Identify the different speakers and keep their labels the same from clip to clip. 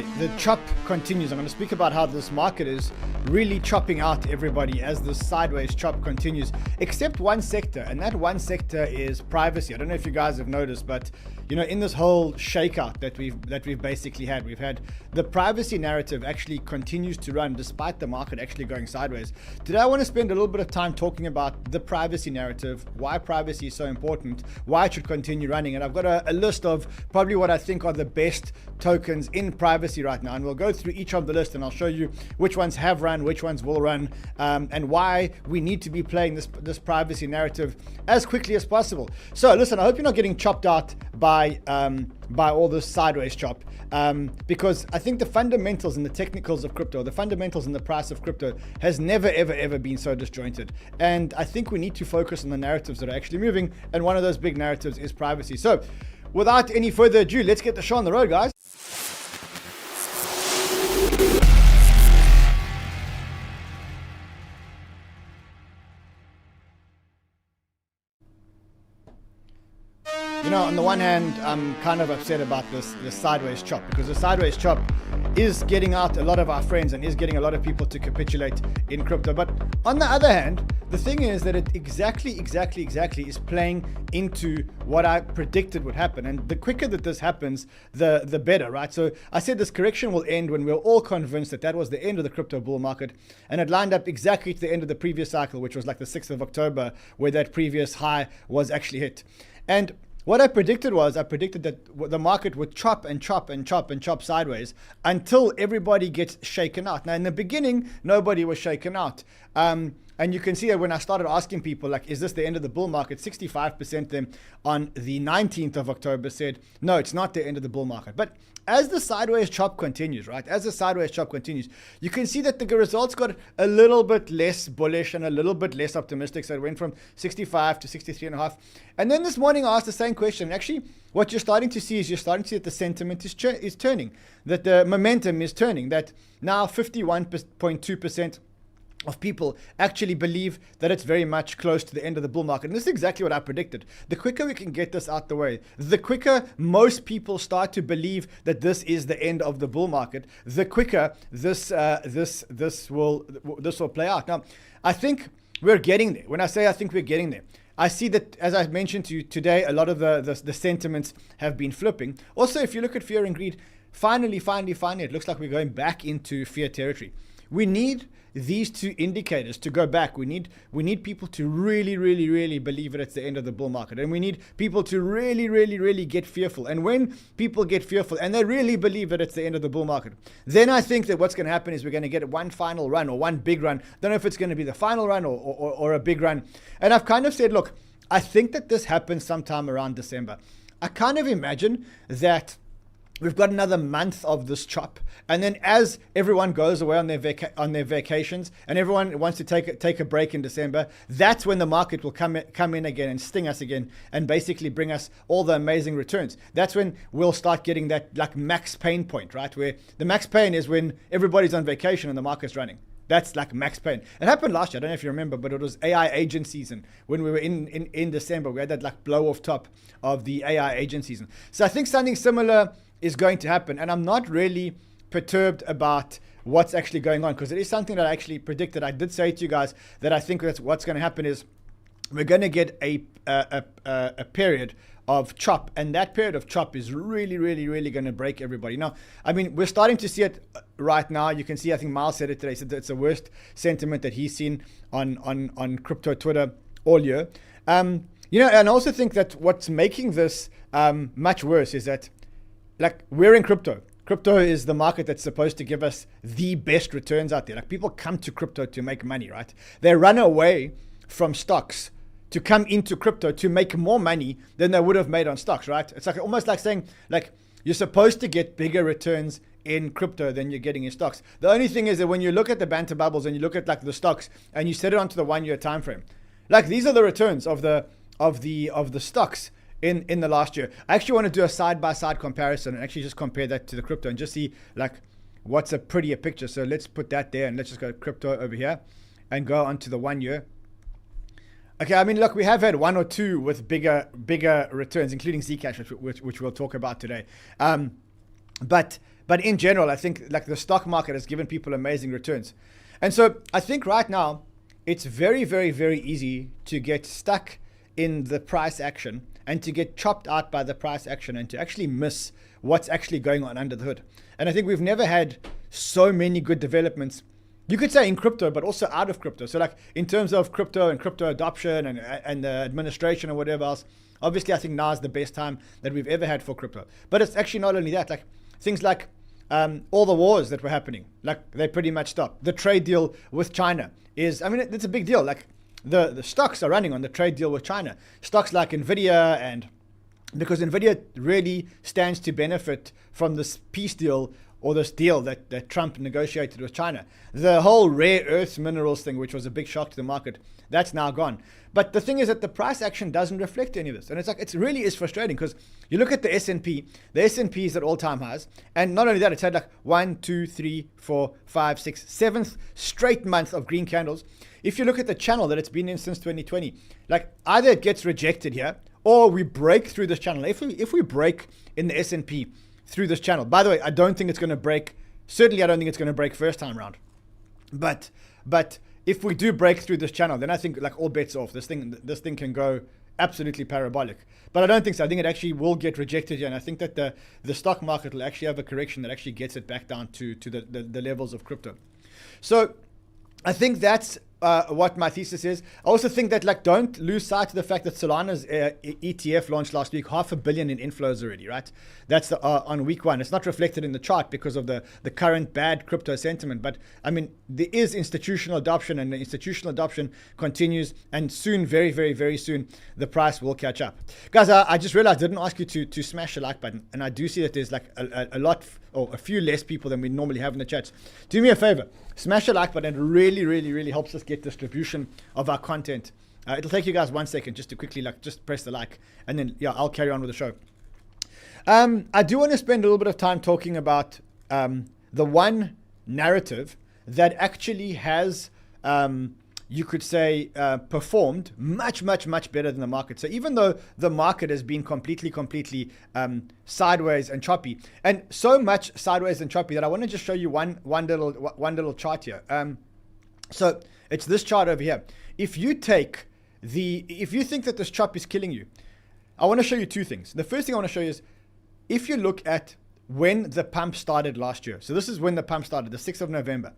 Speaker 1: Okay, the chop continues. I'm going to speak about how this market is really chopping out everybody as this sideways chop continues, except one sector, and that one sector is privacy. I don't know if you guys have noticed, but you know, in this whole shakeout that we've basically had, we've had the privacy narrative actually continues to run despite the market actually going sideways. Today I want to spend a little bit of time talking about the privacy narrative, why privacy is so important, why it should continue running, and I've got a list of probably what I think are the best tokens in privacy right now, and we'll go through each of the list and I'll show you which ones have run, which ones will run, and why we need to be playing this privacy narrative as quickly as possible. So listen, I hope you're not getting chopped out by all this sideways chop, because I think the fundamentals and the technicals of crypto, the fundamentals and the price of crypto has never ever been so disjointed, and I think we need to focus on the narratives that are actually moving, and one of those big narratives is privacy. So without any further ado, let's get the show on the road, guys. You know, on the one hand, I'm kind of upset about this sideways chop, because the sideways chop is getting out a lot of our friends and is getting a lot of people to capitulate in crypto. But on the other hand, the thing is that it exactly is playing into what I predicted would happen. And the quicker that this happens, the better, right? So I said this correction will end when we're all convinced that was the end of the crypto bull market. And it lined up exactly to the end of the previous cycle, which was like the 6th of October, where that previous high was actually hit. And what I predicted was, I predicted that the market would chop and chop and chop and chop sideways until everybody gets shaken out. Now, in the beginning, nobody was shaken out. And you can see that when I started asking people, like, is this the end of the bull market? 65% them on the 19th of October said, no, it's not the end of the bull market. But as the sideways chop continues, right? As the sideways chop continues, you can see that the results got a little bit less bullish and a little bit less optimistic. So it went from 65 to 63.5. And then this morning I asked the same question. Actually, what you're starting to see is that the sentiment is turning, that the momentum is turning, that now 51.2% of people actually believe that it's very much close to the end of the bull market. And this is exactly what I predicted. The quicker we can get this out the way, the quicker most people start to believe that this is the end of the bull market, the quicker this will play out. Now, I think we're getting there. When I say I think we're getting there, I see that, as I mentioned to you today, a lot of the sentiments have been flipping. Also, if you look at fear and greed, finally, it looks like we're going back into fear territory. We need these two indicators to go back. We need people to really believe that it's the end of the bull market, and we need people to really get fearful. And when people get fearful and they really believe that it's the end of the bull market, then I think that what's going to happen is we're going to get one final run or one big run. Don't know if it's going to be the final run or a big run. And I've kind of said, look, I think that this happens sometime around December. I kind of imagine that we've got another month of this chop, and then as everyone goes away on their vacations and everyone wants to take a break in December, that's when the market will come in again and sting us again and basically bring us all the amazing returns. That's when we'll start getting that like max pain point, right? Where the max pain is when everybody's on vacation and the market's running. That's like max pain. It happened last year. I don't know if you remember, but it was AI agent season. When we were in December, we had that like blow off top of the AI agent season. So I think something similar is going to happen, and I'm not really perturbed about what's actually going on, because it is something that I actually predicted. I did say to you guys that I think that's what's going to happen is we're going to get a period of chop, and that period of chop is really going to break everybody. Now, I mean, we're starting to see it right now. You can see, I think Miles said it today. He said that it's the worst sentiment that he's seen on crypto Twitter all year. You know, and I also think that what's making this much worse is that, like, we're in crypto. Crypto is the market that's supposed to give us the best returns out there. Like, people come to crypto to make money, right? They run away from stocks to come into crypto to make more money than they would have made on stocks, right? It's like almost like saying, like, you're supposed to get bigger returns in crypto than you're getting in stocks. The only thing is that when you look at the Banter bubbles and you look at like the stocks and you set it onto the 1 year time frame, like, these are the returns of the stocks in the last year. I actually want to do a side-by-side comparison and actually just compare that to the crypto and just see like what's a prettier picture. So let's put that there and let's just go crypto over here and go onto the 1 year. Okay, I mean, look, we have had one or two with bigger returns, including Zcash, which we'll talk about today. But But in general, I think like the stock market has given people amazing returns. And so I think right now it's very, very, very easy to get stuck in the price action and to get chopped out by the price action and to actually miss what's actually going on under the hood. And I think we've never had so many good developments, you could say in crypto, but also out of crypto. So like in terms of crypto and crypto adoption and the administration and whatever else, obviously I think now is the best time that we've ever had for crypto. But it's actually not only that, like things like all the wars that were happening, like they pretty much stopped. The trade deal with China is, I mean, it's a big deal. Like the stocks are running on the trade deal with China. Stocks like NVIDIA, and because NVIDIA really stands to benefit from this peace deal or this deal that Trump negotiated with China. The whole rare earth minerals thing, which was a big shock to the market, that's now gone. But the thing is that the price action doesn't reflect any of this. And it's like, it really is frustrating because you look at the S&P is at all-time highs. And not only that, it's had like 1, 2, 3, 4, 5, 6, 7th straight month of green candles. If you look at the channel that it's been in since 2020, like either it gets rejected here or we break through this channel. If we break in the S&P through this channel, by the way, I don't think it's going to break. Certainly, I don't think it's going to break first time round. But if we do break through this channel, then I think like all bets are off. This thing can go absolutely parabolic. But I don't think so. I think it actually will get rejected here. And I think that the stock market will actually have a correction that actually gets it back down to the levels of crypto. So I think that's what my thesis is. I also think that like don't lose sight of the fact that Solana's ETF launched last week, $500 million in inflows already, right? That's on week one. It's not reflected in the chart because of the current bad crypto sentiment. But I mean, there is institutional adoption, and the institutional adoption continues, and soon, very, very, very soon, the price will catch up. Guys, I just realized I didn't ask you to smash the like button, and I do see that there's like a lot or a few less people than we normally have in the chats. Do me a favor, smash the like button. It really, really, really helps us get distribution of our content. It'll take you guys 1 second just to quickly just press the like, and then yeah, I'll carry on with the show. I do want to spend a little bit of time talking about the one narrative that actually has, you could say, performed much, much, much better than the market. So even though the market has been completely sideways and choppy, and so much sideways and choppy that I want to just show you one little chart here. So it's this chart over here. If you think that this chop is killing you, I want to show you two things. The first thing I want to show you is if you look at when the pump started last year. So this is when the pump started, the 6th of November.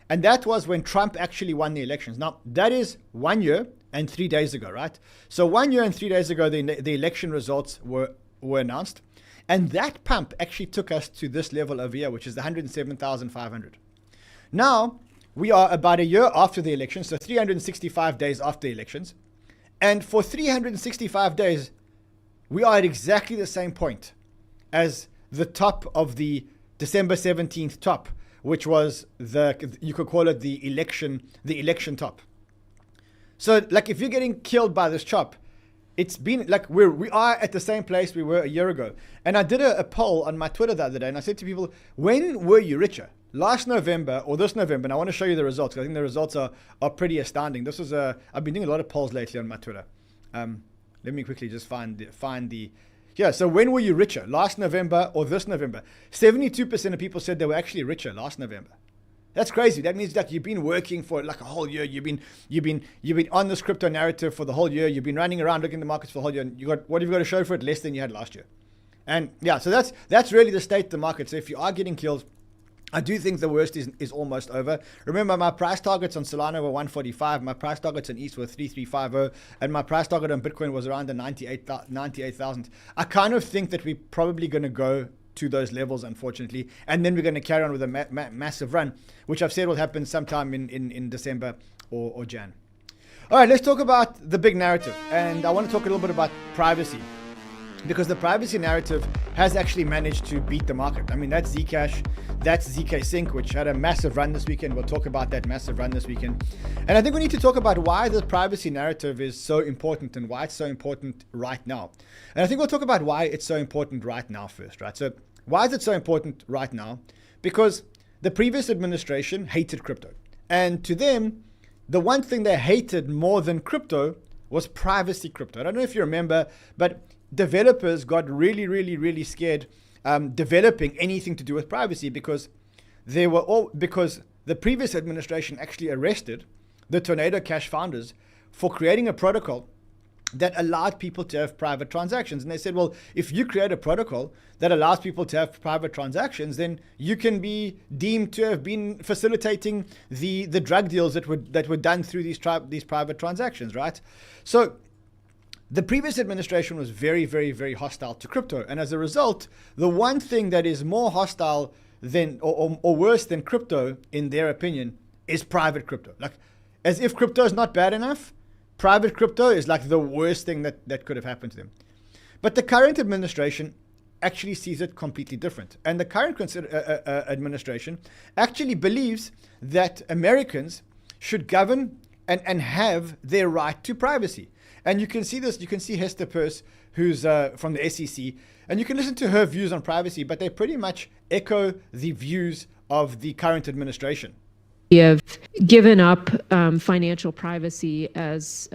Speaker 1: And that was when Trump actually won the elections. Now, that is 1 year and 3 days ago, right? So 1 year and 3 days ago, the election results were announced. And that pump actually took us to this level over here, which is the 107,500. Now, we are about a year after the election, so 365 days after the elections. And for 365 days, we are at exactly the same point as the top of the December 17th top, which was you could call it the election top. So like if you're getting killed by this chop, it's been like we are at the same place we were a year ago. And I did a poll on my Twitter the other day, and I said to people, when were you richer? Last November or this November? And I want to show you the results, because I think the results are pretty astounding. This was I've been doing a lot of polls lately on my Twitter. Let me quickly just find the yeah. So when were you richer? Last November or this November? 72% of people said they were actually richer last November. That's crazy. That means that you've been working for like a whole year. You've been on this crypto narrative for the whole year. You've been running around looking at the markets for the whole year. And what have you got to show for it? Less than you had last year. And yeah, so that's really the state of the market. So if you are getting killed, I do think the worst is almost over. Remember, my price targets on Solana were 145. My price targets on ETH were 3350. And my price target on Bitcoin was around the 98,000. I kind of think that we're probably going to go to those levels, unfortunately. And then we're going to carry on with a massive run, which I've said will happen sometime in December or Jan. All right, let's talk about the big narrative. And I want to talk a little bit about privacy, because the privacy narrative has actually managed to beat the market. I mean, that's Zcash, that's ZKSync, which had a massive run this weekend. We'll talk about that massive run this weekend. And I think we need to talk about why the privacy narrative is so important and why it's so important right now. And I think we'll talk about why it's so important right now first, right? So why is it so important right now? Because the previous administration hated crypto. And to them, the one thing they hated more than crypto was privacy crypto. I don't know if you remember, but developers got really, really, really scared developing anything to do with privacy, because the previous administration actually arrested the Tornado Cash founders for creating a protocol that allowed people to have private transactions. And they said, well, if you create a protocol that allows people to have private transactions, then you can be deemed to have been facilitating the drug deals that were done through these private transactions, right? So the previous administration was very, very, very hostile to crypto. And as a result, the one thing that is more hostile than or worse than crypto, in their opinion, is private crypto. Like, as if crypto is not bad enough, private crypto is like the worst thing that could have happened to them. But the current administration actually sees it completely different. And the current administration actually believes that Americans should govern and have their right to privacy. And you can see this, you can see 𝗬𝗔𝗧, who's from the SEC, and you can listen to her views on privacy, but they pretty much echo the views of the current administration.
Speaker 2: We have given up financial privacy as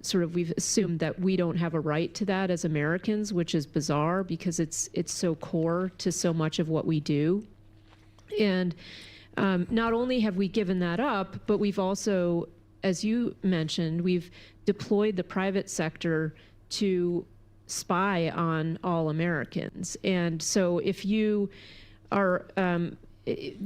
Speaker 2: sort of, we've assumed that we don't have a right to that as Americans, which is bizarre because it's so core to so much of what we do. And not only have we given that up, but we've also, as you mentioned, we've deployed the private sector to spy on all Americans. And so if you are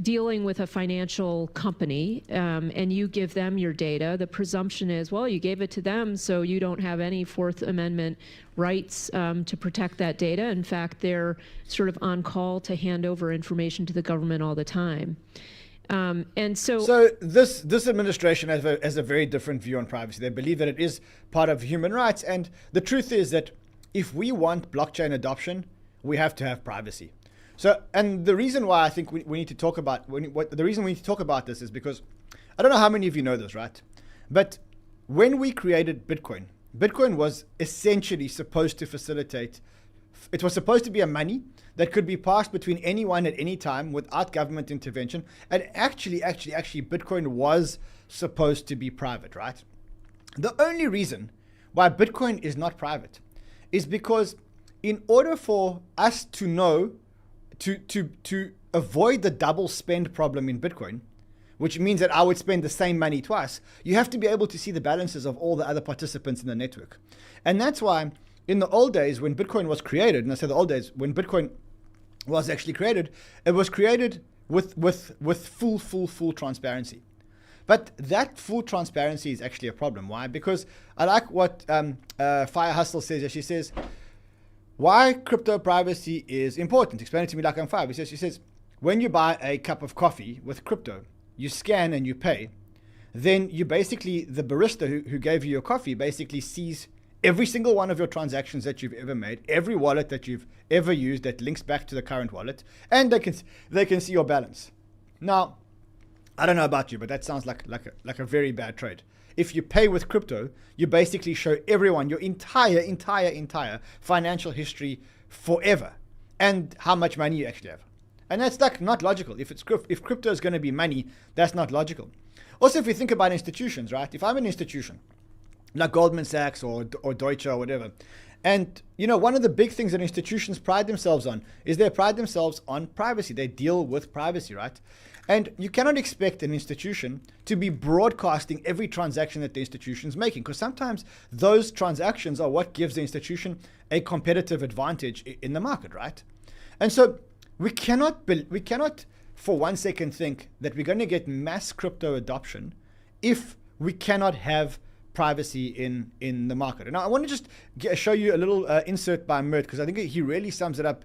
Speaker 2: dealing with a financial company and you give them your data, the presumption is, well, you gave it to them, so you don't have any Fourth Amendment rights to protect that data. In fact, they're sort of on call to hand over information to the government all the time. And so
Speaker 1: this administration has a very different view on privacy. They believe that it is part of human rights. And the truth is that if we want blockchain adoption, we have to have privacy. So, and the reason why I think we need to talk about the reason we need to talk about this is because I don't know how many of you know this, right? But when we created Bitcoin, Bitcoin was essentially supposed to facilitate. It was supposed to be a money that could be passed between anyone at any time without government intervention. And actually, Bitcoin was supposed to be private, right? The only reason why Bitcoin is not private is because in order for us to know, to avoid the double spend problem in Bitcoin, which means that I would spend the same money twice, you have to be able to see the balances of all the other participants in the network. And that's why in the old days when Bitcoin was created, and I say the old days, when Bitcoin was actually created, it was created with full transparency. But that full transparency is actually a problem. Why? Because I like what 𝗙𝗪 says. She says, why crypto privacy is important. Explain it to me like I'm 5. She says, when you buy a cup of coffee with crypto, you scan and you pay, then you basically, the barista who gave you your coffee basically sees every single one of your transactions that you've ever made, every wallet that you've ever used that links back to the current wallet, and they can see your balance. Now, I don't know about you, but that sounds like a very bad trade. If you pay with crypto, you basically show everyone your entire financial history forever and how much money you actually have. And that's like not logical. If crypto is going to be money, that's not logical. Also, if you think about institutions, right? If I'm an institution like Goldman Sachs or Deutsche or whatever, and you know, one of the big things that institutions pride themselves on is they pride themselves on privacy. They deal with privacy, right? And you cannot expect an institution to be broadcasting every transaction that the institution is making, because sometimes those transactions are what gives the institution a competitive advantage in the market, right? And so we cannot for 1 second think that we're going to get mass crypto adoption if we cannot have privacy in the market. And I want to just show you a little insert by 𝗏𝗏, because I think he really sums it up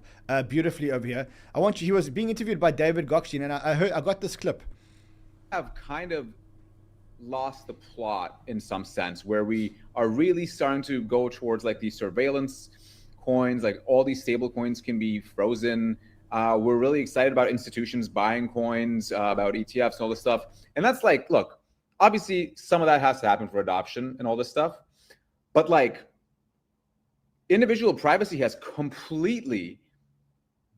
Speaker 1: beautifully over here. He was being interviewed by David Gokhshin, and I got this clip.
Speaker 3: Have kind of lost the plot in some sense, where we are really starting to go towards like these surveillance coins, like all these stable coins can be frozen. We're really excited about institutions buying coins, about ETFs and all this stuff. And that's like, look, obviously some of that has to happen for adoption and all this stuff, but like individual privacy has completely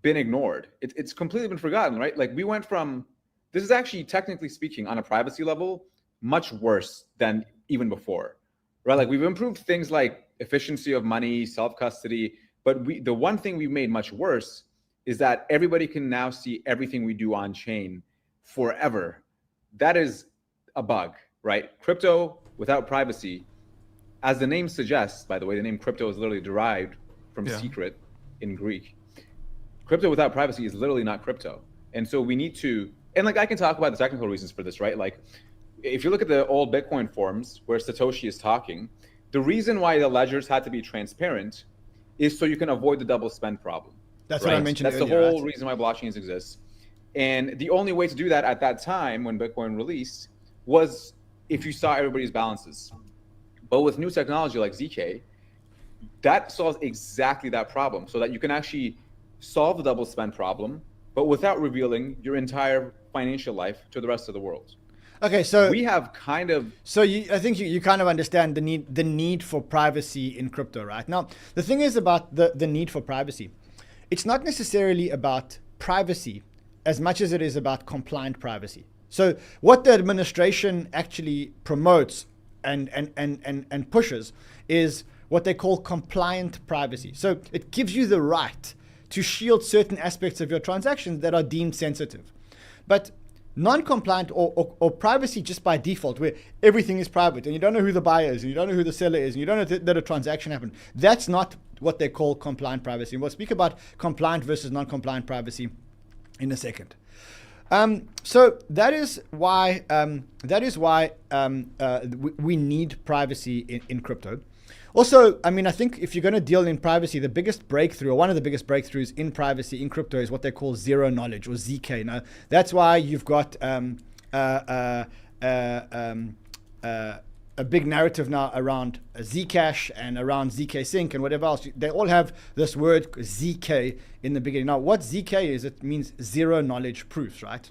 Speaker 3: been ignored. It's completely been forgotten, right? Like we went from, this is actually technically speaking on a privacy level, much worse than even before, right? Like we've improved things like efficiency of money, self-custody, but the one thing we've made much worse is that everybody can now see everything we do on chain forever. That is a bug, right? Crypto without privacy, as the name suggests, by the way, the name crypto is literally derived from secret in Greek. Crypto without privacy is literally not crypto. And so we need to, and like I can talk about the technical reasons for this, right? Like if you look at the old Bitcoin forums where Satoshi is talking, the reason why the ledgers had to be transparent is so you can avoid the double spend problem.
Speaker 1: That's right? What I mentioned
Speaker 3: That's
Speaker 1: earlier,
Speaker 3: the whole reason why blockchains exist. And the only way to do that at that time when Bitcoin released was if you saw everybody's balances. But with new technology like ZK, that solves exactly that problem, so that you can actually solve the double spend problem, but without revealing your entire financial life to the rest of the world.
Speaker 1: Okay, so
Speaker 3: we have kind of...
Speaker 1: So I think you kind of understand the need for privacy in crypto, right? Now, the thing is about the need for privacy. It's not necessarily about privacy as much as it is about compliant privacy. So what the administration actually promotes and pushes is what they call compliant privacy. So it gives you the right to shield certain aspects of your transactions that are deemed sensitive. But non-compliant or privacy just by default, where everything is private and you don't know who the buyer is and you don't know who the seller is and you don't know that a transaction happened, that's not what they call compliant privacy. And we'll speak about compliant versus non-compliant privacy in a second. So that is why we need privacy in crypto. Also, I mean, I think if you're going to deal in privacy, the biggest breakthrough, or one of the biggest breakthroughs in privacy in crypto is what they call zero knowledge, or ZK. Now, that's why you've got a big narrative now around Zcash and around ZKSync and whatever else. They all have this word ZK in the beginning. Now, what ZK is, it means zero knowledge proofs, right?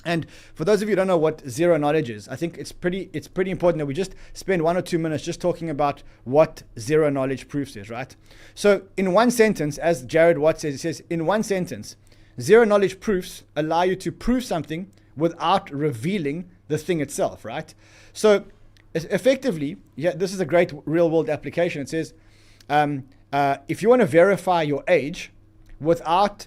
Speaker 1: And for those of you who don't know what zero knowledge is, I think it's pretty important that we just spend 1 or 2 minutes just talking about what zero knowledge proofs is, right? So in one sentence, as Jared Watt says, he says, in one sentence, zero knowledge proofs allow you to prove something without revealing the thing itself, right? So effectively, this is a great real world application. It says, if you want to verify your age without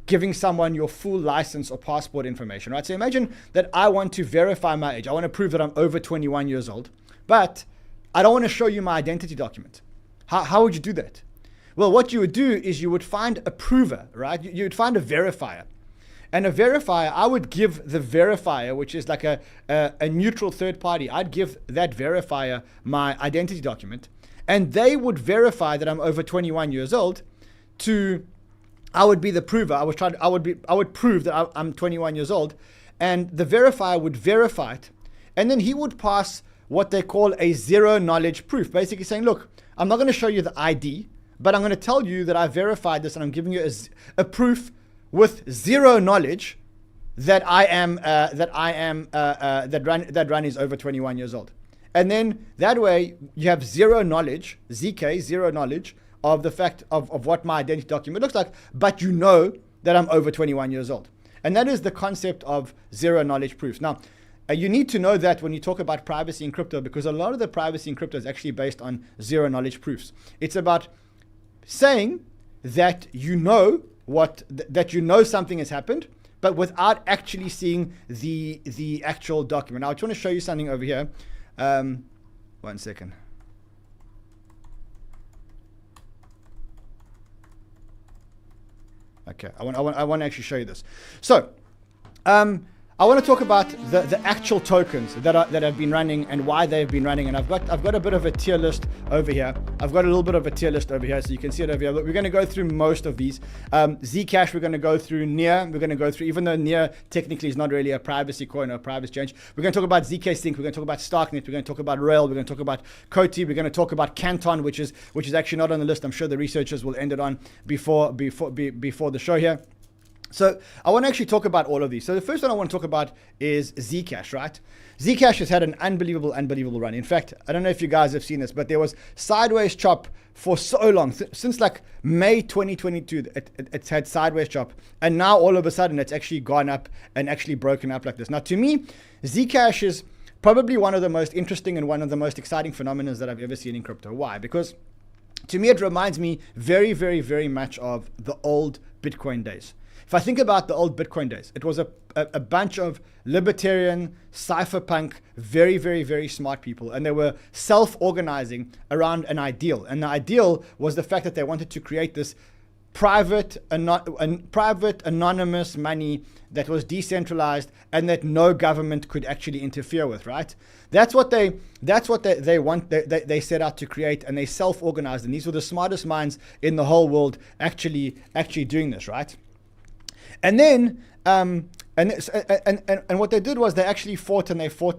Speaker 1: giving someone your full license or passport information, right? So imagine that I want to verify my age. I want to prove that I'm over 21 years old, but I don't want to show you my identity document. How would you do that? Well, what you would do is you would find a prover, right? You would find a verifier. And a verifier, I would give the verifier, which is like a neutral third party, I'd give that verifier my identity document, and they would verify that I'm over 21 years old. I would be the prover. I would prove that I'm 21 years old, and the verifier would verify it, and then he would pass what they call a zero knowledge proof, basically saying, look, I'm not going to show you the ID, but I'm going to tell you that I verified this, and I'm giving you a proof with zero knowledge that Ran is over 21 years old. And then that way you have zero knowledge, ZK, zero knowledge of the fact of what my identity document looks like, but you know that I'm over 21 years old. And that is the concept of zero knowledge proofs. Now, you need to know that when you talk about privacy in crypto, because a lot of the privacy in crypto is actually based on zero knowledge proofs. It's about saying that you know something has happened, but without actually seeing the actual document. Now, I just want to show you something over here. 1 second. Okay, I want to actually show you this. So, I want to talk about the actual tokens that have been running and why they've been running. And I've got a bit of a tier list over here. I've got a little bit of a tier list over here, so you can see it over here. But we're going to go through most of these. Zcash, we're going to go through Near. We're going to go through, even though Near technically is not really a privacy coin or a privacy exchange. We're going to talk about ZKSync. We're going to talk about Starknet. We're going to talk about Rail. We're going to talk about Coti. We're going to talk about Canton, which is actually not on the list. I'm sure the researchers will end it on before the show here. So I want to actually talk about all of these. So the first one I want to talk about is Zcash, right? Zcash has had an unbelievable run. In fact, I don't know if you guys have seen this, but there was sideways chop for so long, since like May 2022, it's had sideways chop. And now all of a sudden it's actually gone up and actually broken up like this. Now to me, Zcash is probably one of the most interesting and one of the most exciting phenomena that I've ever seen in crypto. Why? Because to me, it reminds me very, very, very much of the old Bitcoin days. If I think about the old Bitcoin days, it was a bunch of libertarian, cypherpunk, very, very, very smart people. And they were self-organizing around an ideal. And the ideal was the fact that they wanted to create this private anonymous money that was decentralized and that no government could actually interfere with, right? That's what they set out to create, and they self-organized, and these were the smartest minds in the whole world actually doing this, right? And then and what they did was they actually fought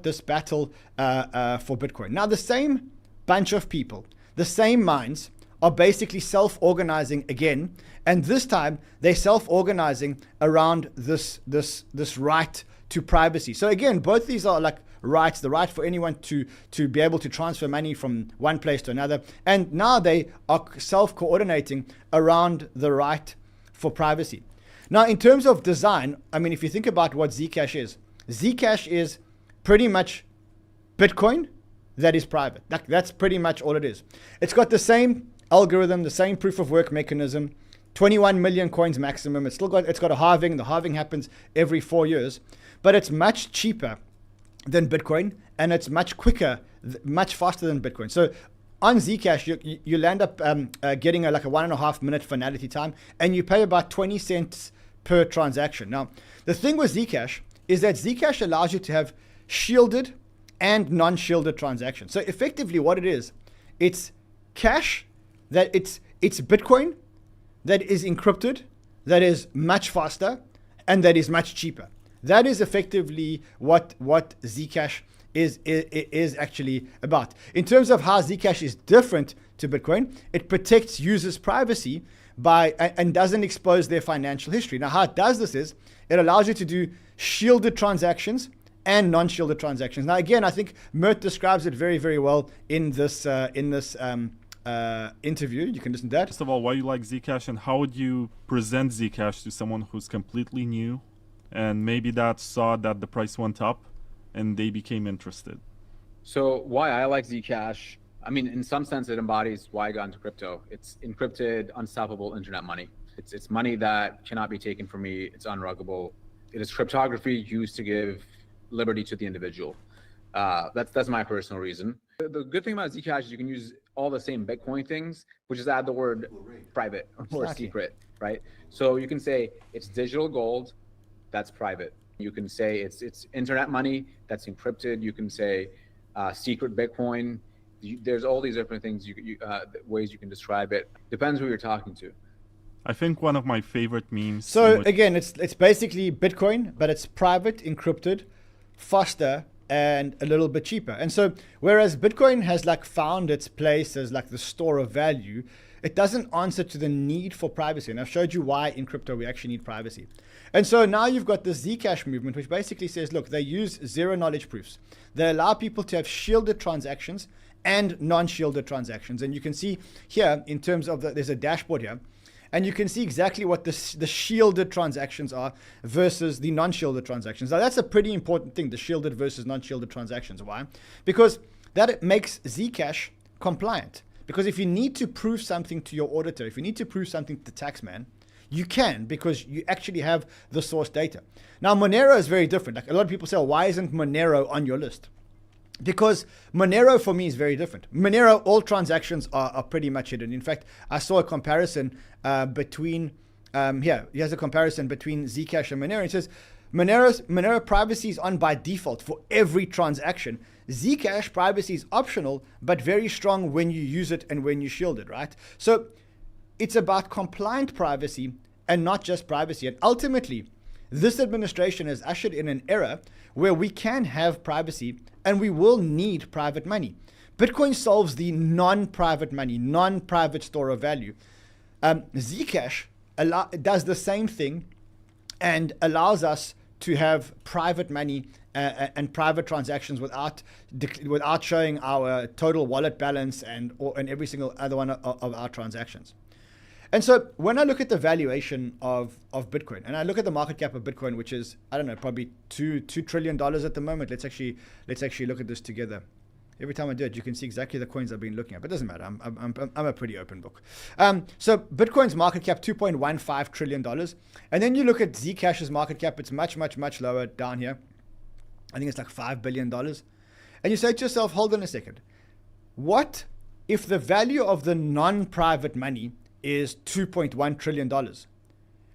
Speaker 1: this battle for Bitcoin. Now the same bunch of people, the same minds, are basically self-organizing again, and this time they're self-organizing around this right to privacy. So again, both these are like rights: the right for anyone to be able to transfer money from one place to another, and now they are self-coordinating around the right for privacy. Now, in terms of design, I mean, if you think about what Zcash is pretty much Bitcoin that is private. That's pretty much all it is. It's got the same algorithm, the same proof of work mechanism, 21 million coins maximum. It's got a halving. The halving happens every 4 years, but it's much cheaper than Bitcoin, and it's much quicker, much faster than Bitcoin. So on Zcash, you'll end up getting like a 1.5 minute finality time, and you pay about 20 cents per transaction. Now, the thing with Zcash is that Zcash allows you to have shielded and non-shielded transactions. So effectively what it is, it's cash, that it's Bitcoin that is encrypted, that is much faster, and that is much cheaper. That is effectively what Zcash is actually about. In terms of how Zcash is different to Bitcoin, it protects users' privacy and doesn't expose their financial history. Now, how it does this is it allows you to do shielded transactions and non-shielded transactions. Now, again, I think Mert describes it very, very well in this interview. You can listen to that.
Speaker 4: First of all, why you like Zcash, and how would you present Zcash to someone who's completely new and maybe that saw that the price went up and they became interested?
Speaker 3: So why I like Zcash, I mean, in some sense, it embodies why I got into crypto. It's encrypted, unstoppable internet money. It's money that cannot be taken from me. It's unruggable. It is cryptography used to give liberty to the individual. That's my personal reason. The good thing about Zcash is you can use all the same Bitcoin things, which is add the word private or secret, right? So you can say it's digital gold, that's private. You can say it's internet money, that's encrypted. You can say secret Bitcoin. There's all these different things, ways you can describe it. Depends who you're talking to.
Speaker 4: I think one of my favorite memes.
Speaker 1: So again, it's basically Bitcoin, but it's private, encrypted, faster, and a little bit cheaper. And so whereas Bitcoin has like found its place as like the store of value, it doesn't answer to the need for privacy. And I've showed you why in crypto we actually need privacy. And so now you've got this Zcash movement, which basically says, look, they use zero knowledge proofs. They allow people to have shielded transactions and non-shielded transactions. And you can see here in terms of there's a dashboard here, and you can see exactly what the shielded transactions are versus the non-shielded transactions. Now that's a pretty important thing, the shielded versus non-shielded transactions. Why? Because that makes Zcash compliant. Because if you need to prove something to your auditor, if you need to prove something to the tax man, you can, because you actually have the source data. Now Monero is very different. Like a lot of people say, well, why isn't Monero on your list? Because Monero for me is very different. Monero, all transactions are pretty much hidden. In fact, I saw a comparison between here's a comparison between Zcash and Monero. It says Monero privacy is on by default for every transaction. Zcash privacy is optional, but very strong when you use it and when you shield it, right? So it's about compliant privacy and not just privacy. And ultimately, this administration has ushered in an era where we can have privacy and we will need private money. Bitcoin solves the non-private money, non-private store of value. Zcash does the same thing and allows us to have private money and private transactions without showing our total wallet balance and every single other one of our transactions. And so when I look at the valuation of Bitcoin, and I look at the market cap of Bitcoin, which is, I don't know, probably $2 trillion at the moment. Let's actually look at this together. Every time I do it, you can see exactly the coins I've been looking at. But it doesn't matter. I'm a pretty open book. So Bitcoin's market cap, $2.15 trillion. And then you look at Zcash's market cap. It's much, much, much lower down here. I think it's like $5 billion. And you say to yourself, hold on a second. What if the value of the non-private money is $2.1 trillion?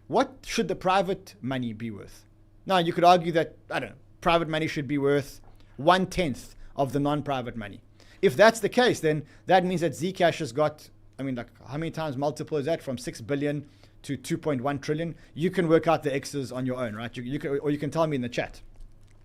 Speaker 1: What should the private money be worth? Now, you could argue that, I don't know, private money should be worth 1/10 of the non-private money. If that's the case, then that means that Zcash has got, I mean, like, how many times multiple is that from 6 billion to 2.1 trillion? You can work out the X's on your own, right? Or you can tell me in the chat.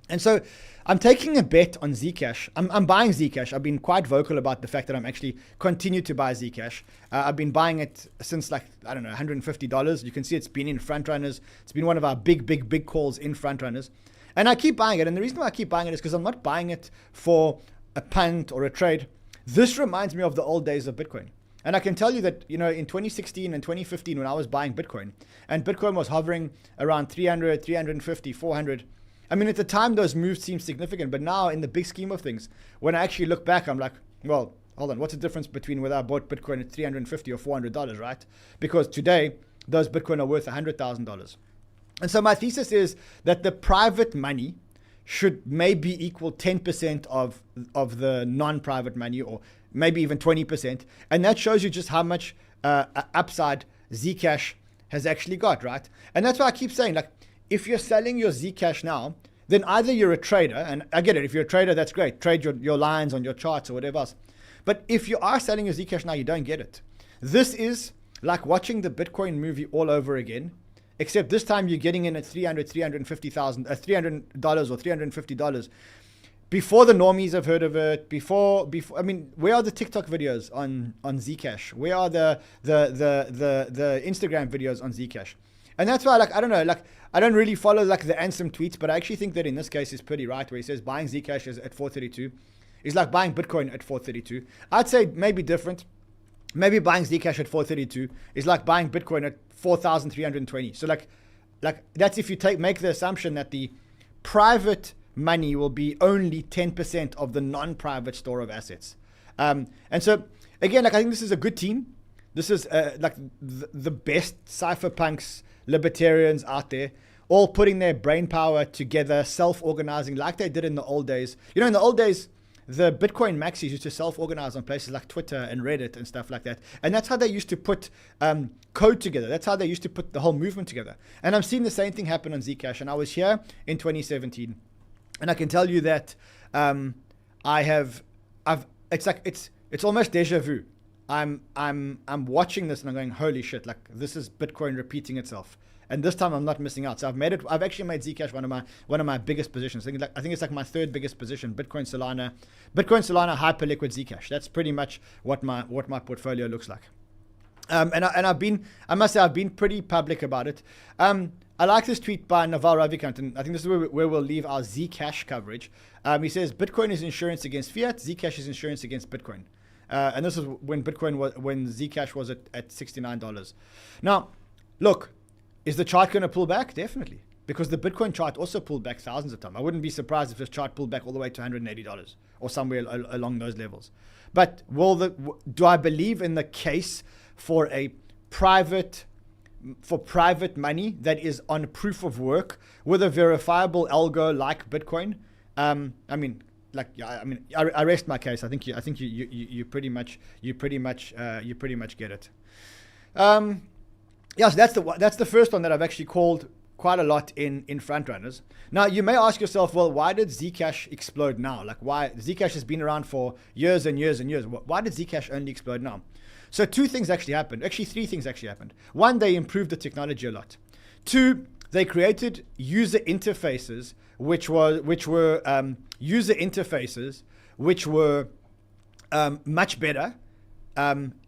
Speaker 1: And so I'm taking a bet on Zcash. I'm buying Zcash. I've been quite vocal about the fact that I'm actually continue to buy Zcash. I've been buying it since, like, I don't know, $150. You can see it's been in front runners. It's been one of our big calls in front runners. And I keep buying it. And the reason why I keep buying it is because I'm not buying it for a punt or a trade. This reminds me of the old days of Bitcoin. And I can tell you that, you know, in 2016 and 2015, when I was buying Bitcoin, and Bitcoin was hovering around 300, 350, 400, I mean, at the time, those moves seemed significant. But now, in the big scheme of things, when I actually look back, I'm like, well, hold on. What's the difference between whether I bought Bitcoin at $350 or $400, right? Because today, those Bitcoin are worth $100,000. And so my thesis is that the private money should maybe equal 10% of the non-private money, or maybe even 20%. And that shows you just how much upside Zcash has actually got, right? And that's why I keep saying, like, if you're selling your Zcash now, then either you're a trader, and I get it, if you're a trader, that's great. Trade your lines on your charts or whatever else. But if you are selling your Zcash now, you don't get it. This is like watching the Bitcoin movie all over again, except this time you're getting in at $350,000 or $350. Before the normies have heard of it, before I mean, where are the TikTok videos on Zcash? Where are the Instagram videos on Zcash? And that's why, like, I don't know, like, I don't really follow, like, the Ansem tweets, but I actually think that in this case is pretty right, where he says buying Zcash is at 432 is like buying Bitcoin at 432. I'd say maybe different. Maybe buying Zcash at 432 is like buying Bitcoin at 4,320. So like that's if you make the assumption that the private money will be only 10% of the non-private store of assets. And so again, like, I think this is a good team. This is like the best cypherpunks, libertarians out there, all putting their brain power together, self-organizing like they did in the old days. You know, in the old days, the Bitcoin maxis used to self-organize on places like Twitter and Reddit and stuff like that. And that's how they used to put code together. That's how they used to put the whole movement together. And I'm seeing the same thing happen on Zcash. And I was here in 2017. And I can tell you that it's almost deja vu. I'm watching this and I'm going, holy shit, like, this is Bitcoin repeating itself. And this time I'm not missing out. So I've actually made Zcash one of my biggest positions. I think it's like my third biggest position. Bitcoin Solana hyperliquid Zcash. That's pretty much what my portfolio looks like. I must say I've been pretty public about it. I like this tweet by 𝗏𝗏, and I think this is where we'll leave our Zcash coverage. He says Bitcoin is insurance against fiat. Zcash is insurance against Bitcoin. And this is when Zcash was at $69. Now, look, is the chart going to pull back? Definitely. Because the Bitcoin chart also pulled back thousands of times. I wouldn't be surprised if this chart pulled back all the way to $180 or somewhere along those levels. But do I believe in the case for private money that is on proof of work with a verifiable algo like Bitcoin? I rest my case. I think you pretty much get it. So that's the first one that I've actually called quite a lot in front runners. Now you may ask yourself, well, why did Zcash explode now? Like, why Zcash has been around for years and years and years. Why did Zcash only explode now? So three things actually happened. One, they improved the technology a lot. Two, they created user interfaces which were much better.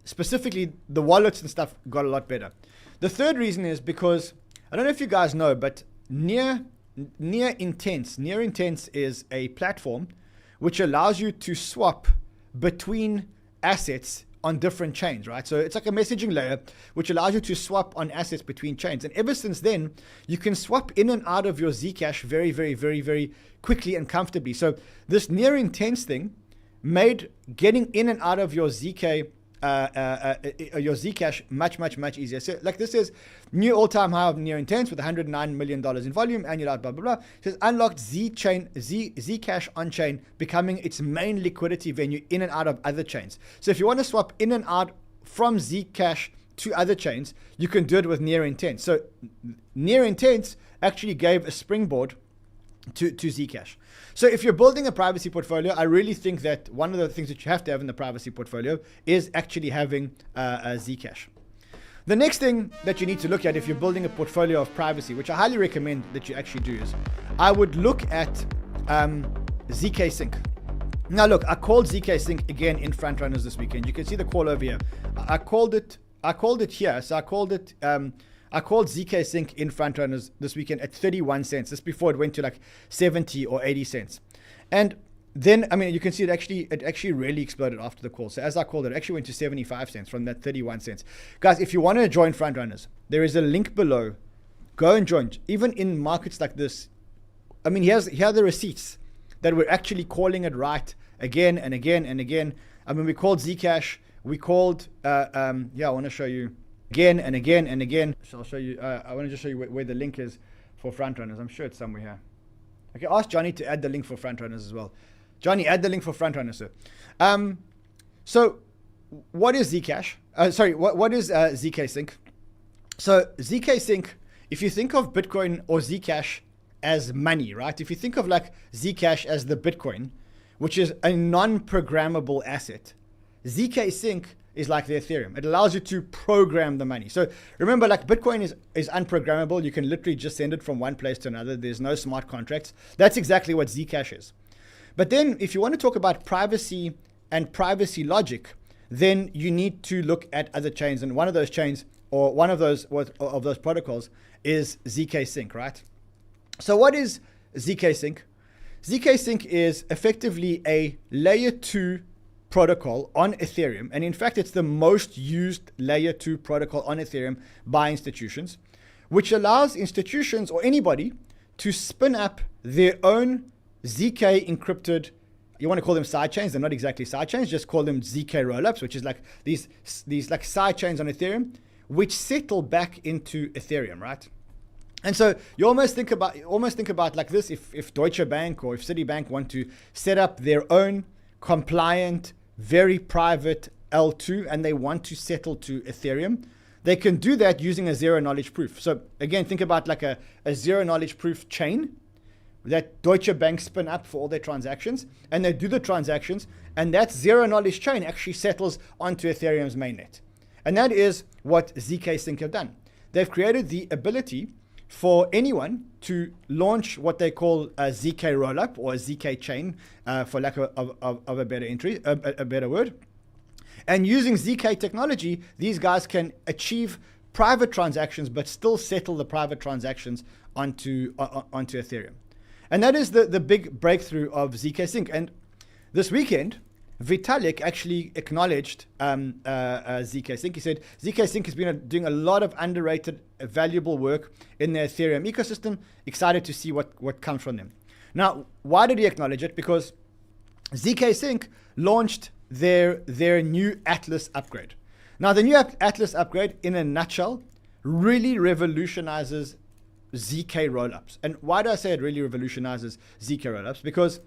Speaker 1: Specifically, the wallets and stuff got a lot better. The third reason is because, I don't know if you guys know, but Near Intense is a platform which allows you to swap between assets on different chains, right? So it's like a messaging layer which allows you to swap on assets between chains. And ever since then, you can swap in and out of your Zcash very, very, very, very quickly and comfortably. So this Near Intense thing made getting in and out of your ZK your Zcash much easier. So like this is new all-time high of near intents with $109 million in volume, annualized blah blah blah. It says unlocked Zcash on chain, becoming its main liquidity venue in and out of other chains. So if you want to swap in and out from Zcash to other chains, you can do it with near intent. So near intents actually gave a springboard to Zcash. So if you're building a privacy portfolio, I really think that one of the things that you have to have in the privacy portfolio is actually having a Zcash. The next thing that you need to look at if you're building a portfolio of privacy, which I highly recommend that you actually do, is I would look at ZKSync. Now look, I called ZKSync again in Frontrunners this weekend. You can see the call over here. I called it here. So I called ZKSync in Frontrunners this weekend at 31 cents. This before it went to like 70 or 80 cents. And then, I mean, you can see it actually really exploded after the call. So as I called it actually went to 75 cents from that 31 cents. Guys, if you want to join Frontrunners, there is a link below. Go and join. Even in markets like this, I mean, here are the receipts that we're actually calling it right again and again and again. I mean, we called Zcash. We called, I want to show you again and again and again. So I'll show you, I want to just show you where the link is for Frontrunners. I'm sure it's somewhere here. Okay, ask Johnny to add the link for Frontrunners as well. Johnny, add the link for Frontrunners, sir. So what is Zcash? What is ZKSync? So ZKSync, if you think of Bitcoin or Zcash as money, right? If you think of like Zcash as the Bitcoin, which is a non-programmable asset, ZKSync is like the Ethereum. It allows you to program the money. So remember, like Bitcoin is unprogrammable. You can literally just send it from one place to another. There's no smart contracts. That's exactly what Zcash is. But then if you want to talk about privacy and privacy logic, then you need to look at other chains. And one of those chains, or one of those protocols, is ZKSync, right? So what is ZKSync? ZKSync is effectively a layer 2 protocol on Ethereum. And in fact, it's the most used layer 2 protocol on Ethereum by institutions, which allows institutions or anybody to spin up their own ZK encrypted, you want to call them side chains. They're not exactly side chains, just call them ZK rollups, which is like these like side chains on Ethereum, which settle back into Ethereum, right? And so you almost think about like this: if Deutsche Bank or if Citibank want to set up their own compliant, very private L2 and they want to settle to Ethereum, they can do that using a zero knowledge proof. So again, think about like a zero knowledge proof chain that Deutsche Bank spin up for all their transactions, and they do the transactions, and that zero knowledge chain actually settles onto Ethereum's mainnet. And that is what ZKSync have done. They've created the ability for anyone to launch what they call a ZK rollup or a ZK chain, for lack of a better word. And using ZK technology, these guys can achieve private transactions, but still settle the private transactions onto Ethereum. And that is the big breakthrough of ZKSync. And this weekend, Vitalik actually acknowledged ZKSync. He said ZKSync has been doing a lot of underrated, valuable work in the Ethereum ecosystem. Excited to see what comes from them. Now, why did he acknowledge it? Because ZKSync launched their new Atlas upgrade. Now, the new Atlas upgrade, in a nutshell, really revolutionizes ZK rollups. And why do I say it really revolutionizes ZK rollups? Because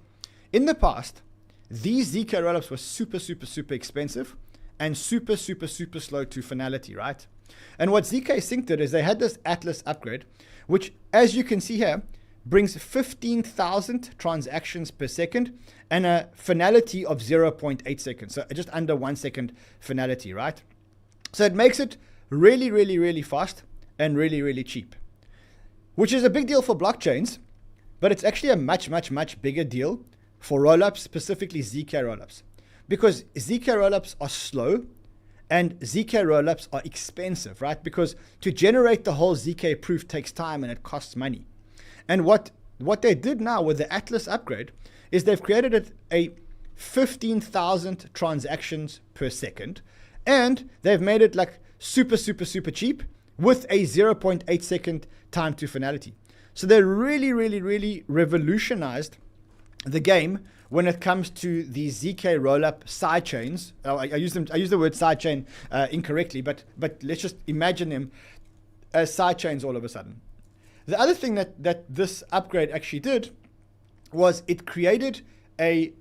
Speaker 1: in the past, these ZK rollups were super expensive and super slow to finality, right? And what ZKSync did is they had this Atlas upgrade, which, as you can see here, brings 15,000 transactions per second and a finality of 0.8 seconds. So just under 1 second finality, right? So it makes it really fast and really cheap, which is a big deal for blockchains, but it's actually a much bigger deal for rollups, specifically ZK rollups, because ZK rollups are slow and ZK rollups are expensive, right? Because to generate the whole ZK proof takes time and it costs money. And what they did now with the Atlas upgrade is they've created a 15,000 transactions per second, and they've made it like super cheap with a 0.8 second time to finality. So they really revolutionized the game when it comes to the ZK rollup sidechains. I use the word sidechain incorrectly, but let's just imagine them as sidechains all of a sudden. The other thing that this upgrade actually did was it created the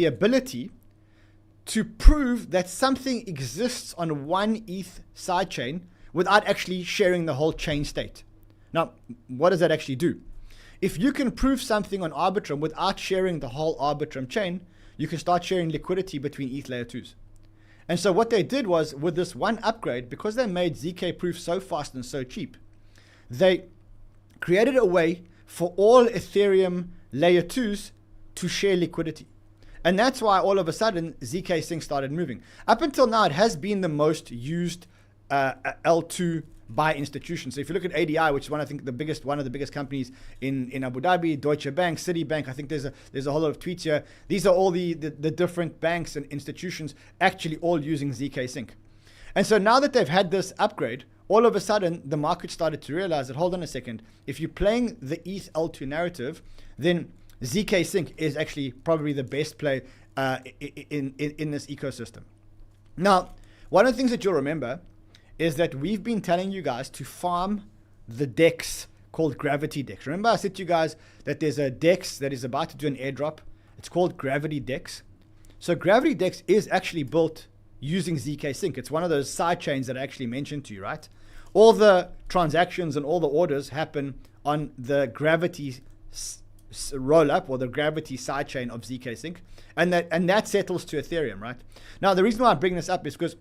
Speaker 1: ability to prove that something exists on one ETH sidechain without actually sharing the whole chain state. Now, what does that actually do? If you can prove something on Arbitrum without sharing the whole Arbitrum chain, you can start sharing liquidity between ETH layer 2s. And so what they did was, with this one upgrade, because they made ZK proof so fast and so cheap, they created a way for all Ethereum layer 2s to share liquidity. And that's why all of a sudden ZKSync started moving. Up until now, it has been the most used L2 by institutions. So if you look at ADI, which is one of the biggest companies in Abu Dhabi, Deutsche Bank, Citibank, I think there's a whole lot of tweets here. These are all the different banks and institutions actually all using ZKSync. And so now that they've had this upgrade, all of a sudden the market started to realize that, hold on a second, if you're playing the ETH L2 narrative, then ZKSync is actually probably the best play in this ecosystem. Now, one of the things that you'll remember is that we've been telling you guys to farm the DEX called Gravity DEX. Remember I said to you guys that there's a DEX that is about to do an airdrop. It's called Gravity DEX. So Gravity DEX is actually built using ZKSync. It's one of those side chains that I actually mentioned to you, right? All the transactions and all the orders happen on the Gravity rollup or the Gravity sidechain of ZKSync, and that settles to Ethereum, right? Now, the reason why I bring this up is because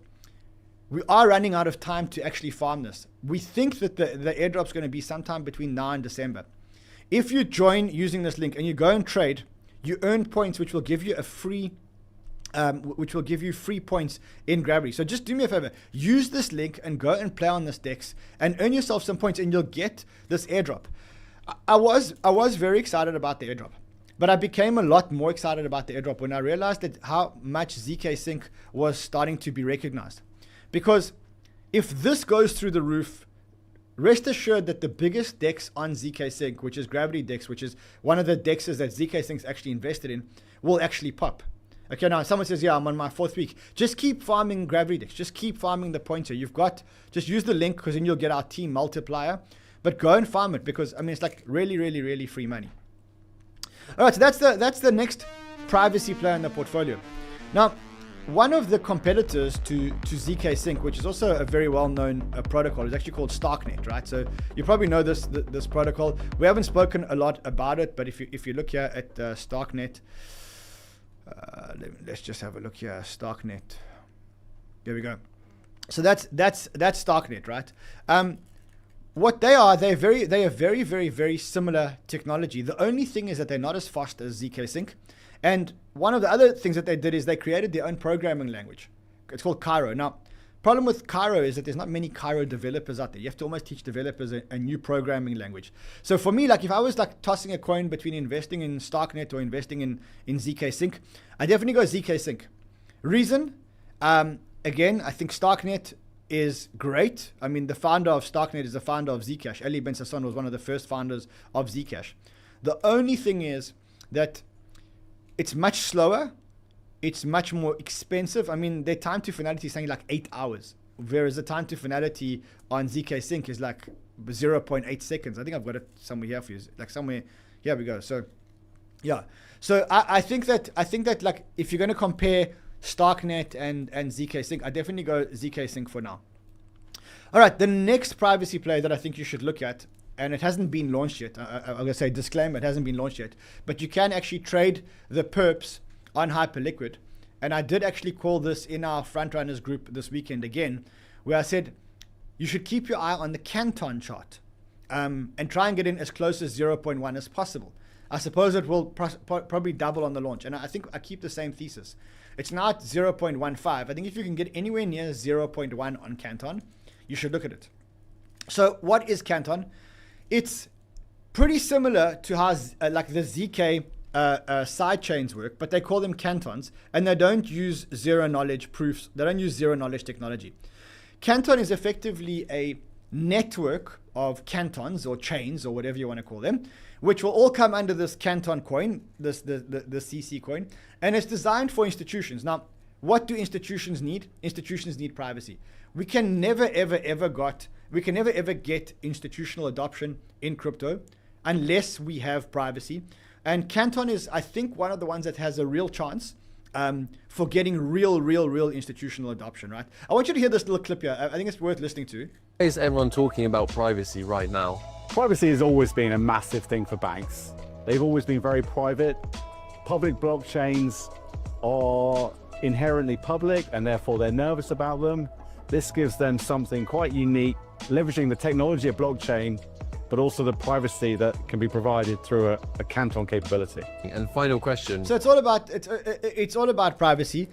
Speaker 1: we are running out of time to actually farm this. We think that the airdrop is going to be sometime between now and December. If you join using this link and you go and trade, you earn points which will give you free points in Gravity. So just do me a favor, use this link and go and play on this DEX and earn yourself some points, and you'll get this airdrop. I was very excited about the airdrop, but I became a lot more excited about the airdrop when I realized that how much ZKSync was starting to be recognized. Because if this goes through the roof, rest assured that the biggest DEX on ZKSync, which is Gravity DEX, which is one of the DEXs that ZKSync's actually invested in, will actually pop. Okay, now someone says, yeah, I'm on my 4th week. Just keep farming Gravity DEX. Just keep farming the pointer. Just use the link, because then you'll get our team multiplier. But go and farm it, because I mean it's like really, really, really free money. All right, so that's the next privacy player in the portfolio. Now, one of the competitors to ZKSync, which is also a very well-known protocol, is actually called Starknet, right? So you probably know this protocol. We haven't spoken a lot about it, but if you look here at Starknet, let's just have a look here. Starknet. There we go. So that's Starknet, right? What they are very, very, very similar technology. The only thing is that they're not as fast as ZKSync. And one of the other things that they did is they created their own programming language. It's called Cairo. Now, problem with Cairo is that there's not many Cairo developers out there. You have to almost teach developers a new programming language. So for me, like if I was like tossing a coin between investing in Starknet or investing in ZKSync, I definitely go ZKSync. Reason, again, I think Starknet is great. I mean, the founder of Starknet is the founder of Zcash. Ali Ben Sasson was one of the first founders of Zcash. The only thing is that it's much slower. It's much more expensive. I mean, their time to finality is something like 8 hours, whereas the time to finality on ZKSync is like 0.8 seconds. I think I've got it somewhere here for you. Like somewhere, here we go. So, yeah. So I think that like if you're going to compare Starknet and ZKSync, I definitely go ZKSync for now. All right, the next privacy play that I think you should look at, and it hasn't been launched yet. I'm going to say disclaimer, it hasn't been launched yet, but you can actually trade the perps on Hyperliquid. And I did actually call this in our frontrunners group this weekend again, where I said you should keep your eye on the Canton chart and try and get in as close as 0.1 as possible. I suppose it will probably double on the launch. And I think I keep the same thesis. It's now at 0.15. I think if you can get anywhere near 0.1 on Canton, you should look at it. So what is Canton? It's pretty similar to how like the ZK side chains work, but they call them cantons, and they don't use zero knowledge proofs. They don't use zero knowledge technology. Canton is effectively a network of cantons or chains or whatever you want to call them, which will all come under this canton coin, the CC coin, and it's designed for institutions. Now, what do institutions need? Institutions need privacy. We can never ever get institutional adoption in crypto unless we have privacy. And Canton is, I think, one of the ones that has a real chance for getting real institutional adoption, right? I want you to hear this little clip here. I think it's worth listening to.
Speaker 5: Why is everyone talking about privacy right now?
Speaker 6: Privacy has always been a massive thing for banks. They've always been very private. Public blockchains are inherently public and therefore they're nervous about them. This gives them something quite unique, leveraging the technology of blockchain, but also the privacy that can be provided through a Canton capability.
Speaker 5: And final question.
Speaker 1: So it's all about privacy.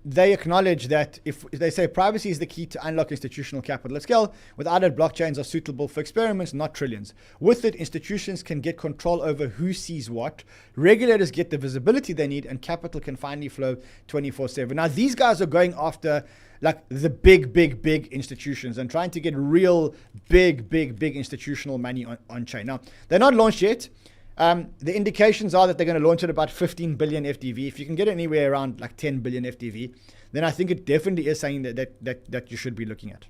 Speaker 1: They acknowledge that if they say privacy is the key to unlock institutional capital at scale, without it, blockchains are suitable for experiments, not trillions. With it, institutions can get control over who sees what, regulators get the visibility they need, and capital can finally flow 24/7. Now, these guys are going after like the big institutions and trying to get real big institutional money on chain. Now, they're not launched yet. The indications are that they're going to launch at about 15 billion FDV. If you can get anywhere around like 10 billion FDV, then I think it definitely is something that you should be looking at.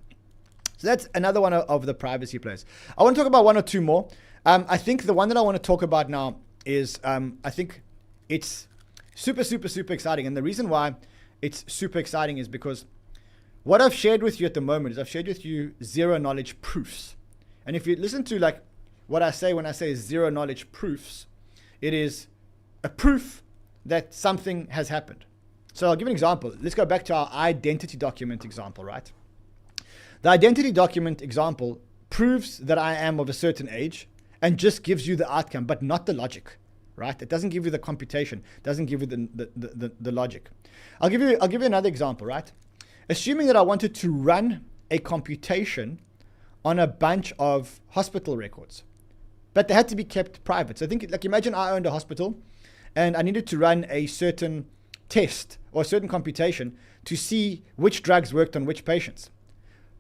Speaker 1: So that's another one of the privacy plays. I want to talk about one or two more. I think the one that I want to talk about now is, I think it's super exciting. And the reason why it's super exciting is because what I've shared with you at the moment is I've shared with you zero knowledge proofs. And if you listen to like what I say when I say zero knowledge proofs, it is a proof that something has happened. So I'll give an example. Let's go back to our identity document example, right? The identity document example proves that I am of a certain age and just gives you the outcome, but not the logic, right? It doesn't give you the computation, doesn't give you the logic. I'll give you another example, right? Assuming that I wanted to run a computation on a bunch of hospital records, but they had to be kept private. So think, like, imagine I owned a hospital and I needed to run a certain test or a certain computation to see which drugs worked on which patients.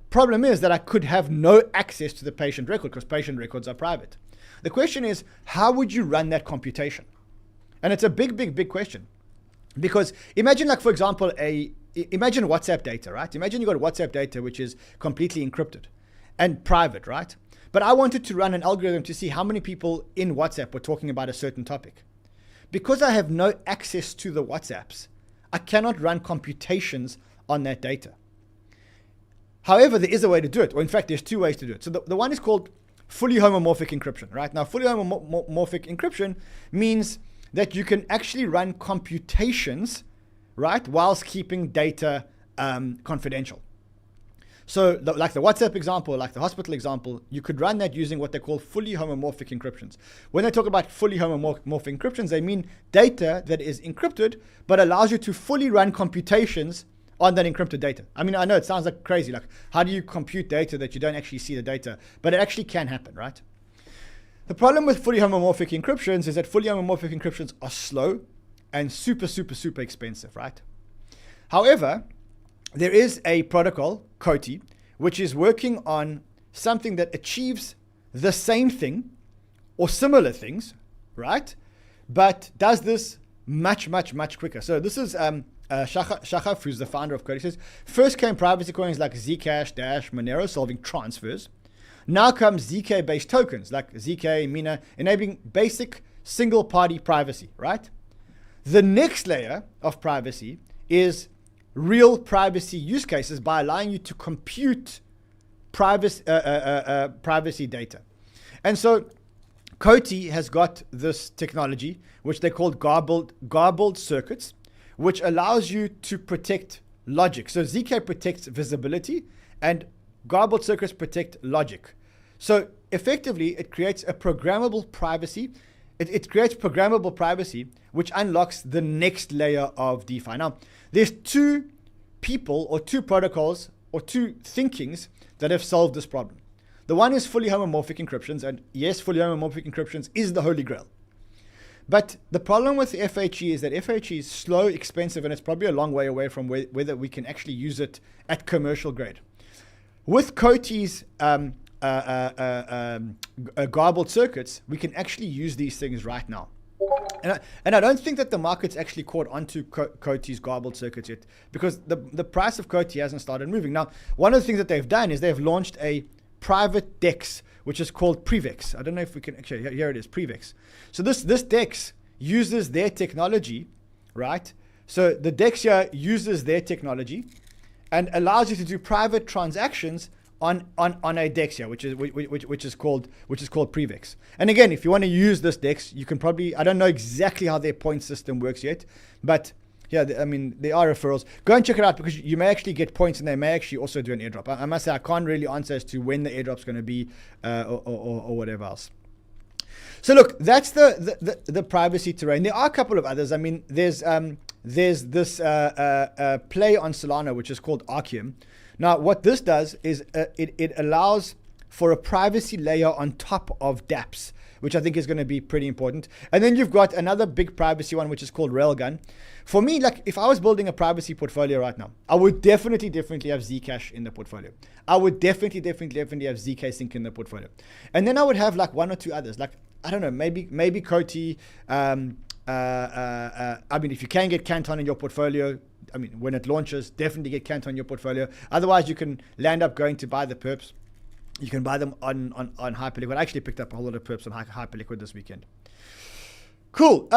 Speaker 1: Problem is that I could have no access to the patient record because patient records are private. The question is, how would you run that computation? And it's a big question, because imagine, like, for example, imagine WhatsApp data, right? Imagine you got WhatsApp data which is completely encrypted and private, right? But I wanted to run an algorithm to see how many people in WhatsApp were talking about a certain topic. Because I have no access to the WhatsApps, I cannot run computations on that data. However, there is a way to do it, or in fact, there's two ways to do it. So the one is called fully homomorphic encryption, right? Now, fully homomorphic encryption means that you can actually run computations, right, whilst keeping data confidential. So like the WhatsApp example, like the hospital example, you could run that using what they call fully homomorphic encryptions. When they talk about fully homomorphic encryptions, they mean data that is encrypted, but allows you to fully run computations on that encrypted data. I mean, I know it sounds like crazy. Like, how do you compute data that you don't actually see the data? But it actually can happen, right? The problem with fully homomorphic encryptions is that fully homomorphic encryptions are slow and super expensive, right? However, there is a protocol, Coti, which is working on something that achieves the same thing or similar things, right? But does this much quicker. So this is 𝗂𝗂𝗂, who's the founder of Coti, says, first came privacy coins like Zcash, Dash, Monero, solving transfers. Now comes ZK-based tokens like ZK, Mina, enabling basic single-party privacy, right? The next layer of privacy is real privacy use cases by allowing you to compute privacy data. And so Coti has got this technology, which they call garbled circuits, which allows you to protect logic. So ZK protects visibility and garbled circuits protect logic. So effectively, it creates a programmable privacy. It creates programmable privacy, which unlocks the next layer of DeFi. Now, there's two people or two protocols or two thinkings that have solved this problem. The one is fully homomorphic encryptions, and yes, fully homomorphic encryptions is the holy grail. But the problem with FHE is that FHE is slow, expensive, and it's probably a long way away from whether we can actually use it at commercial grade. With Coti's garbled circuits, we can actually use these things right now. And I don't think that the market's actually caught onto Coti's garbled circuits yet, because the price of Coti hasn't started moving. Now, one of the things that they've done is they've launched a private DEX, which is called 𝗲𝗡. I don't know if we can actually, here it is, 𝗲𝗡. So this DEX uses their technology, right? So the DEX here uses their technology and allows you to do private transactions on a DEX here, which is called 𝗲𝗡. And again, if you want to use this DEX, you can probably, I don't know exactly how their point system works yet, but yeah, I mean, there are referrals. Go and check it out, because you may actually get points, and they may actually also do an airdrop. I must say, I can't really answer as to when the airdrop's going to be or whatever else. So look, that's the privacy terrain. There are a couple of others. I mean, there's this play on Solana, which is called Archium. Now, what this does is it allows for a privacy layer on top of dApps, which I think is going to be pretty important. And then you've got another big privacy one, which is called Railgun. For me, like, if I was building a privacy portfolio right now, I would definitely have Zcash in the portfolio. I would definitely have ZKSync in the portfolio. And then I would have like one or two others, like, I don't know, maybe Coti. I mean, if you can get Canton in your portfolio, I mean, when it launches, definitely get Canton in your portfolio. Otherwise, you can land up going to buy the perps. You can buy them on Hyperliquid. I actually picked up a whole lot of perps on Hyperliquid this weekend. Cool.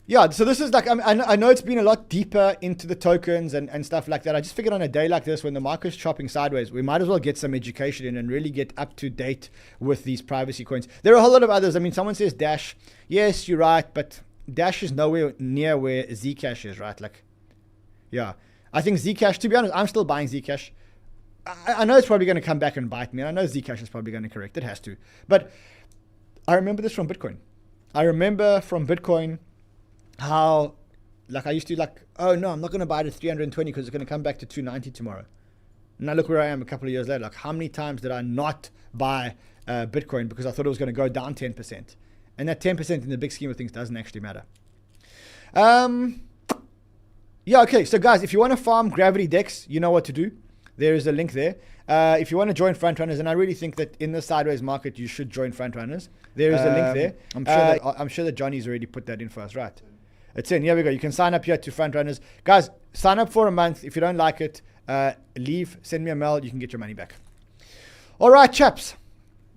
Speaker 1: Yeah, so this is like, I know it's been a lot deeper into the tokens and stuff like that. I just figured on a day like this, when the market's chopping sideways, we might as well get some education in and really get up to date with these privacy coins. There are a whole lot of others. I mean, someone says Dash. Yes, you're right, but Dash is nowhere near where Zcash is, right? Like, yeah, I think Zcash, to be honest, I'm still buying Zcash. I know it's probably going to come back and bite me. I know Zcash is probably going to correct. It has to. But I remember this from Bitcoin. I remember from Bitcoin how, like, I used to like, oh no, I'm not going to buy it at 320 because it's going to come back to 290 tomorrow. Now look where I am a couple of years later. Like, how many times did I not buy Bitcoin because I thought it was going to go down 10%? And that 10% in the big scheme of things doesn't actually matter. Yeah, okay. So guys, if you want to farm Gravity DEX, you know what to do. There is a link there. If you want to join Frontrunners, and I really think that in the sideways market, you should join Frontrunners. There is a link there. I'm sure that Johnny's already put that in for us, right? It's in. Here we go. You can sign up here to Frontrunners. Guys, sign up for a month. If you don't like it, leave. Send me a mail. You can get your money back. All right, chaps.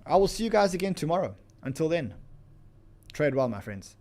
Speaker 1: I will see you guys again tomorrow. Until then, trade well, my friends.